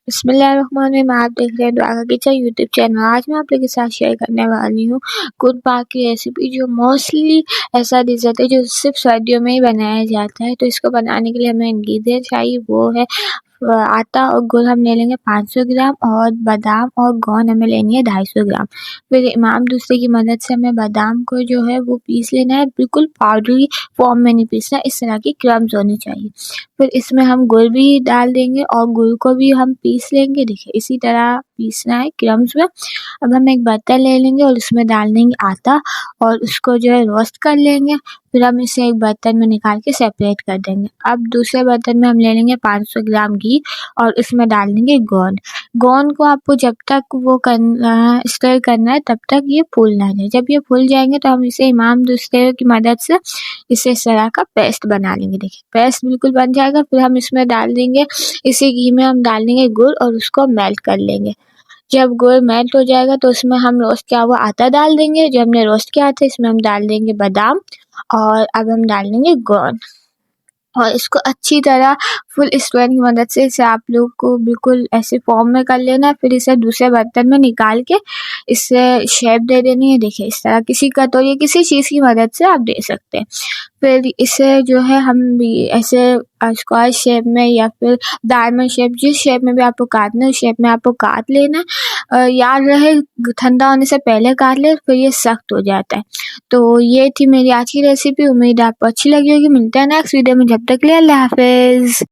बिस्मिल्लाहिर्रहमानिर्रहीम। आप देख रहे हैं दुआ का किचन यूट्यूब चैनल। आज मैं आप लोगों के साथ शेयर करने वाली हूँ कुरमा की रेसिपी, जो मोस्टली ऐसा डिश है जो सिर्फ सर्दियों में ही बनाया जाता है। तो इसको बनाने के लिए हमें इंग्रेडिएंट चाहिए, वो है आटा और गुड़ हम ले लेंगे 500 ग्राम, और बादाम और गोंद हमें लेनी है 250 ग्राम। फिर इमाम दूसरे की मदद से हमें बादाम को जो है वो पीस लेना है, बिल्कुल पाउडरी फॉर्म में नहीं पीसना, इस तरह की क्रम्स होनी चाहिए। फिर इसमें हम गुड़ भी डाल देंगे और गुड़ को भी हम पीस लेंगे। देखिए इसी तरह पीसना है क्रम्स में। अब हम एक बर्तन ले लेंगे और उसमें डाल देंगे आटा और उसको जो है रोस्ट कर लेंगे। फिर हम इसे एक बर्तन में निकाल के सेपरेट कर देंगे। अब दूसरे बर्तन में हम ले लेंगे 500 ग्राम घी और इसमें डाल देंगे गोंद। गोंद को आपको जब तक वो करना है, स्टर करना है, तब तक ये फूल ना जाए। जब ये फूल जाएंगे तो हम इसे इमाम दूसरे की मदद से इसे इस तरह का पेस्ट बना लेंगे। देखिए पेस्ट बिल्कुल बन जाएगा। फिर हम इसमें डाल देंगे, इसी घी में हम डाल देंगे गुड़ और उसको मेल्ट कर लेंगे। जब गुड़ मेल्ट हो जाएगा तो उसमें हम रोस्ट किया हुआ आटा डाल देंगे, जो हमने रोस्ट किया था। इसमें हम डाल देंगे बादाम और अब हम डाल देंगे गोंद और इसको अच्छी तरह फुल स्पून की मदद से इसे आप लोग को बिल्कुल ऐसे फॉर्म में कर लेना है। फिर इसे दूसरे बर्तन में निकाल के इससे शेप दे देनी है। देखिए इस तरह किसी कटोरी किसी चीज़ की मदद से आप दे सकते हैं। फिर इसे जो है हम भी ऐसे स्क्वायर शेप में या फिर डायमंड शेप, जिस शेप में भी आपको काटना है उस शेप में आपको काट लेना है। याद रहे ठंडा होने से पहले काट ले, फिर ये सख्त हो जाता है। तो ये थी मेरी आज की रेसिपी। उम्मीद है आपको अच्छी लगी होगी। मिलते हैं नेक्स्ट वीडियो में, जब तक के लिए अल्लाह हाफिज़।